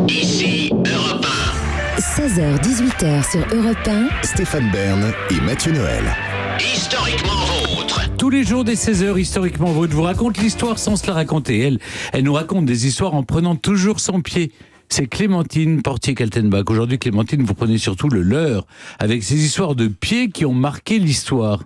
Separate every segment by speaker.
Speaker 1: Ici Europe
Speaker 2: 16h-18h sur Europe 1.
Speaker 3: Stéphane Bern et Mathieu Noël.
Speaker 1: 1. Historiquement vôtre.
Speaker 4: Tous les jours des 16h, historiquement vôtre, vous raconte l'histoire sans se la raconter. Elle nous raconte des histoires en prenant toujours son pied. C'est Clémentine Portier-Kaltenbach. Aujourd'hui, Clémentine, vous prenez surtout le leur, avec ces histoires de pieds qui ont marqué l'histoire.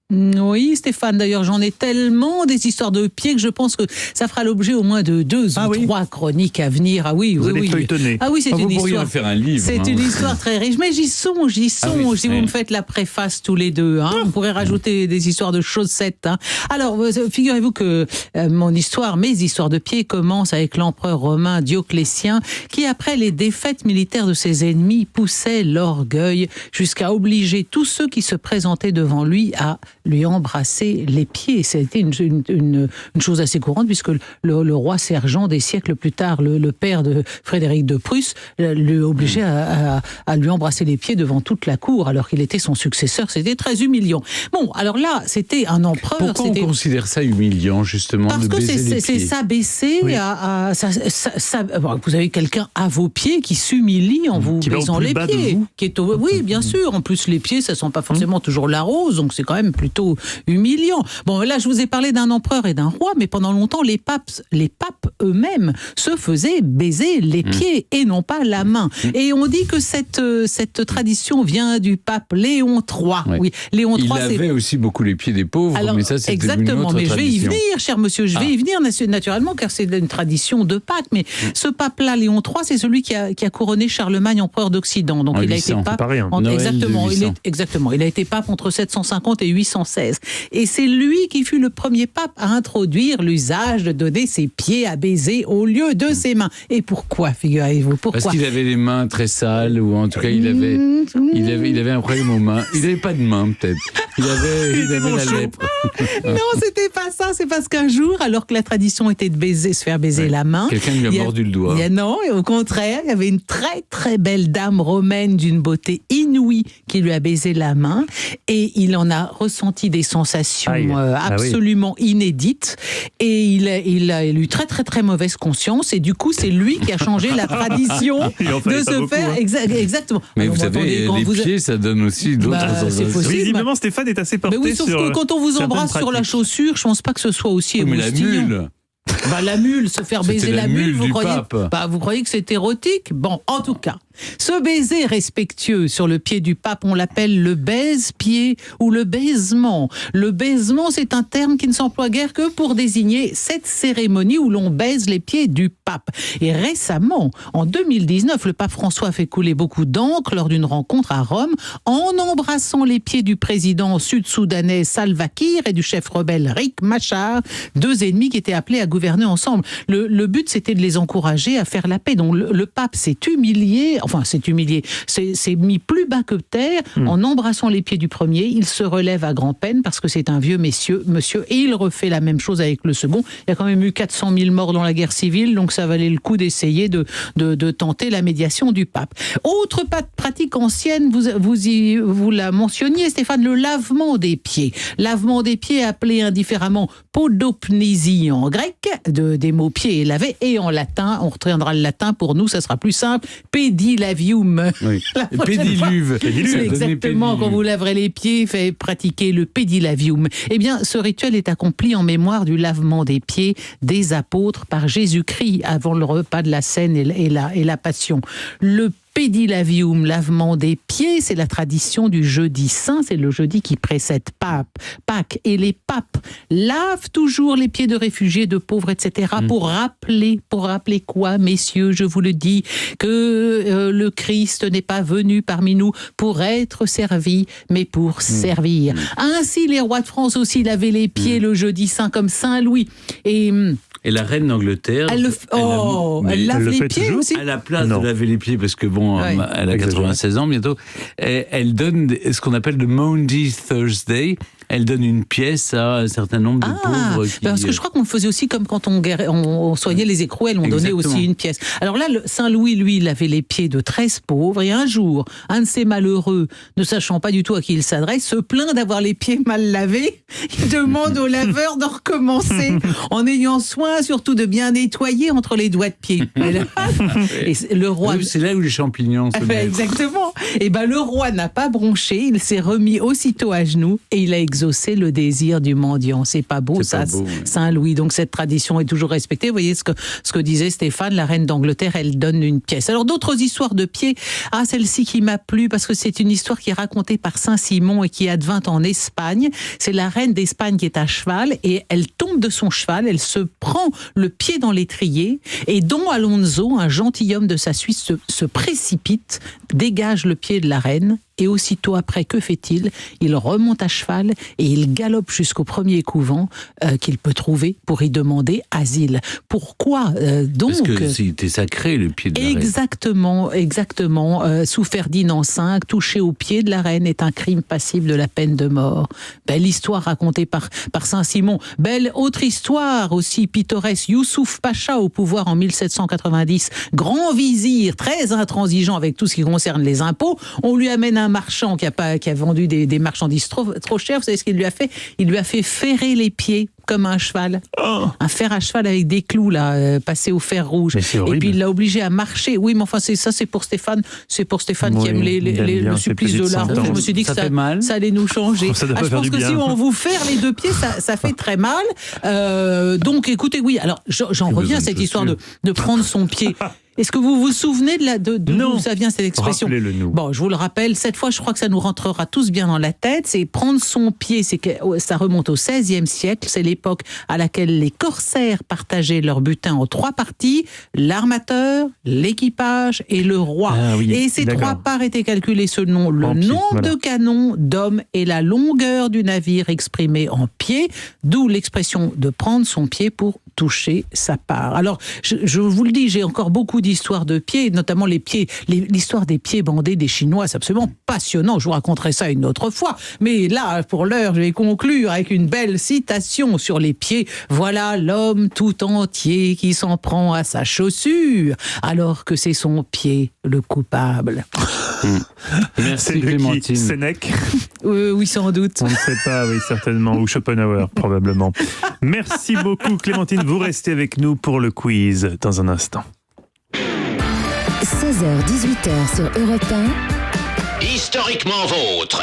Speaker 5: Oui, Stéphane, d'ailleurs, j'en ai tellement des histoires de pieds que je pense que ça fera l'objet au moins de 2 ou 3 chroniques à venir. Ah oui,
Speaker 6: vous allez
Speaker 5: oui.
Speaker 6: feuilletonner.
Speaker 5: Ah oui, c'est une
Speaker 4: vous pourriez
Speaker 5: histoire.
Speaker 4: en faire un livre.
Speaker 5: C'est une histoire très riche. Mais j'y songe. Si vous me faites la préface tous les deux, on pourrait rajouter des histoires de chaussettes. Alors, figurez-vous que mes histoires de pieds commencent avec l'empereur romain Dioclétien, qui, après les défaites militaires de ses ennemis, poussait l'orgueil jusqu'à obliger tous ceux qui se présentaient devant lui à lui embrasser les pieds. C'était une chose assez courante, puisque le roi Sergent, des siècles plus tard, le père de Frédéric de Prusse, lui obligeait à lui embrasser les pieds devant toute la cour, alors qu'il était son successeur. C'était très humiliant. Bon, alors là, c'était un empereur.
Speaker 4: Pourquoi on considère ça humiliant, justement,
Speaker 5: parce
Speaker 4: de baiser les pieds?
Speaker 5: C'est s'abaisser vous avez quelqu'un à vos pieds qui s'humilie en vous baisant les pieds. Oui, bien sûr. En plus, les pieds, ça sent pas forcément toujours la rose, donc c'est quand même plutôt humiliant. Bon, là, je vous ai parlé d'un empereur et d'un roi, mais pendant longtemps, les papes eux-mêmes se faisaient baiser les pieds et non pas la main. Et on dit que cette tradition vient du pape Léon III. Oui, Léon III,
Speaker 4: il avait aussi beaucoup les pieds des pauvres, mais ça, c'est
Speaker 5: exactement. Mais je vais y venir, cher monsieur, je vais y venir naturellement, car c'est une tradition de Pâques. Mais ce pape-là, Léon III, c'est celui qui a couronné Charlemagne empereur d'Occident. Donc il a été pape. Exactement. Il a été pape entre 750 et 816. Et c'est lui qui fut le premier pape à introduire l'usage de donner ses pieds à baiser au lieu de ses mains. Et pourquoi, figurez-vous? Pourquoi?
Speaker 4: Parce qu'il avait les mains très sales, ou en tout cas, il avait un problème aux mains. Il n'avait pas de mains, peut-être. Il avait la lèpre.
Speaker 5: Non, c'était pas ça. C'est parce qu'un jour, alors que la tradition était de se faire baiser la main,
Speaker 4: quelqu'un lui a mordu le doigt.
Speaker 5: Non, et au contraire, il y avait une très très belle dame romaine d'une beauté inouïe qui lui a baisé la main, et il en a ressenti des sensations absolument inédites, et il a eu très très très mauvaise conscience, et du coup c'est lui qui a changé la tradition de se faire exactement.
Speaker 4: Mais alors, vous savez, les pieds, ça donne aussi d'autres sensations.
Speaker 6: Visiblement, Stéphane est assez porté
Speaker 5: sauf que quand on vous embrasse sur la chaussure, je pense pas que ce soit aussi émoustillant.
Speaker 4: Mais la mule.
Speaker 5: La mule, se faire baiser la mule, vous croyez que c'est érotique? Bon, en tout cas, ce baiser respectueux sur le pied du pape, on l'appelle le baise-pied ou le baisement. Le baisement, c'est un terme qui ne s'emploie guère que pour désigner cette cérémonie où l'on baise les pieds du pape. Et récemment, en 2019, le pape François a fait couler beaucoup d'encre lors d'une rencontre à Rome en embrassant les pieds du président sud-soudanais Salva Kiir et du chef rebelle Riek Machar, 2 ennemis qui étaient appelés à gouverner ensemble. Le but, c'était de les encourager à faire la paix. Donc le pape s'est mis plus bas que terre en embrassant les pieds du premier. Il se relève à grand-peine parce que c'est un vieux monsieur, et il refait la même chose avec le second. Il y a quand même eu 400 000 morts dans la guerre civile, donc ça valait le coup d'essayer de tenter la médiation du pape. Autre pratique ancienne, vous la mentionniez, Stéphane, le lavement des pieds. Lavement des pieds appelé indifféremment podopnésie en grec, des mots pieds et laver, et en latin, on retiendra le latin pour nous, ça sera plus simple, pédilavium.
Speaker 4: Oui. Pédiluve.
Speaker 5: C'est exactement, quand vous laverez les pieds, fait pratiquer le pédilavium. Eh bien, ce rituel est accompli en mémoire du lavement des pieds des apôtres par Jésus-Christ avant le repas de la Seine et la Passion. Le pédilavium, lavement des pieds, c'est la tradition du jeudi saint, c'est le jeudi qui précède Pâques. Et les papes lavent toujours les pieds de réfugiés, de pauvres, etc. Pour rappeler quoi, messieurs, je vous le dis, que le Christ n'est pas venu parmi nous pour être servi, mais pour servir. Ainsi, les rois de France aussi lavaient les pieds le jeudi saint, comme Saint Louis.
Speaker 4: Et la reine d'Angleterre,
Speaker 5: elle lave les pieds aussi.
Speaker 4: À la place de laver les pieds, parce que elle a 96 ans bientôt, elle donne ce qu'on appelle le Maundy Thursday. Elle donne une pièce à un certain nombre de pauvres.
Speaker 5: Parce que je crois qu'on le faisait aussi comme quand on soignait les écrouelles, on donnait aussi une pièce. Alors là, Saint-Louis, lui, il avait les pieds de 13 pauvres, et un jour, un de ces malheureux, ne sachant pas du tout à qui il s'adresse, se plaint d'avoir les pieds mal lavés. Il demande au laveur de recommencer en ayant soin bien, surtout de bien nettoyer entre les doigts de pied. Et le roi...
Speaker 4: Oui, c'est là où les champignons se mettent.
Speaker 5: Exactement. Et ben le roi n'a pas bronché, il s'est remis aussitôt à genoux et il a exaucé le désir du mendiant. C'est pas beau,
Speaker 4: C'est
Speaker 5: ça,
Speaker 4: pas beau, ouais.
Speaker 5: Saint-Louis. Donc cette tradition est toujours respectée. Vous voyez ce que disait Stéphane, la reine d'Angleterre, elle donne une pièce. Alors d'autres histoires de pieds. Ah, celle-ci qui m'a plu parce que c'est une histoire qui est racontée par Saint-Simon et qui advint en Espagne. C'est la reine d'Espagne qui est à cheval et elle tombe de son cheval, elle se prend le pied dans l'étrier et Don Alonso, un gentilhomme de sa Suisse, se précipite, dégage le pied de la reine. Et aussitôt après, que fait-il ? Il remonte à cheval et il galope jusqu'au premier couvent qu'il peut trouver pour y demander asile. Pourquoi donc ?
Speaker 4: Parce que c'était sacré, le pied de la reine.
Speaker 5: Exactement. Sous Ferdinand V, toucher au pied de la reine est un crime passible de la peine de mort. Belle histoire racontée par Saint-Simon. Belle autre histoire aussi pittoresque. Youssouf Pacha au pouvoir en 1790, grand vizir, très intransigeant avec tout ce qui concerne les impôts. On lui amène un marchand qui a vendu des marchandises trop chères. Vous savez ce qu'il lui a fait ? Il lui a fait ferrer les pieds comme un cheval. Un fer à cheval avec des clous, là, passé au fer rouge. Et puis il l'a obligé à marcher. Oui, mais enfin, c'est pour Stéphane. C'est pour Stéphane qui aime le supplice de la roue. Je me suis dit que ça allait nous changer.
Speaker 6: Ça doit
Speaker 5: je
Speaker 6: faire
Speaker 5: pense
Speaker 6: du
Speaker 5: que
Speaker 6: bien.
Speaker 5: si on vous ferre les deux pieds, ça fait très mal. Donc écoutez, oui, alors j'en reviens à cette histoire de prendre son pied. Est-ce que vous vous souvenez d'où ça vient cette expression ?
Speaker 6: Rappelez-le nous.
Speaker 5: Bon, je vous le rappelle, cette fois, je crois que ça nous rentrera tous bien dans la tête. C'est prendre son pied, ça remonte au XVIe siècle. C'est l'époque à laquelle les corsaires partageaient leur butin en 3 parties, l'armateur, l'équipage et le roi.
Speaker 6: Ah oui,
Speaker 5: et ces
Speaker 6: d'accord.
Speaker 5: 3 parts étaient calculées selon le
Speaker 6: En pied,
Speaker 5: nombre
Speaker 6: voilà.
Speaker 5: de canons, d'hommes et la longueur du navire exprimée en pieds, d'où l'expression de prendre son pied pour toucher sa part. Alors, je vous le dis, j'ai encore beaucoup d'histoires de pieds, notamment l'histoire des pieds bandés des Chinois, c'est absolument passionnant. Je vous raconterai ça une autre fois. Mais là, pour l'heure, je vais conclure avec une belle citation sur les pieds. Voilà l'homme tout entier qui s'en prend à sa chaussure, alors que c'est son pied le coupable.
Speaker 4: Merci
Speaker 6: C'est de qui ?
Speaker 4: Clémentine.
Speaker 6: Sénèque ?
Speaker 5: Oui, sans doute.
Speaker 6: On ne sait pas, oui, certainement. Ou Schopenhauer, probablement. Merci beaucoup, Clémentine. Vous restez avec nous pour le quiz dans un instant.
Speaker 2: 16h-18h sur Europe 1.
Speaker 1: Historiquement vôtre.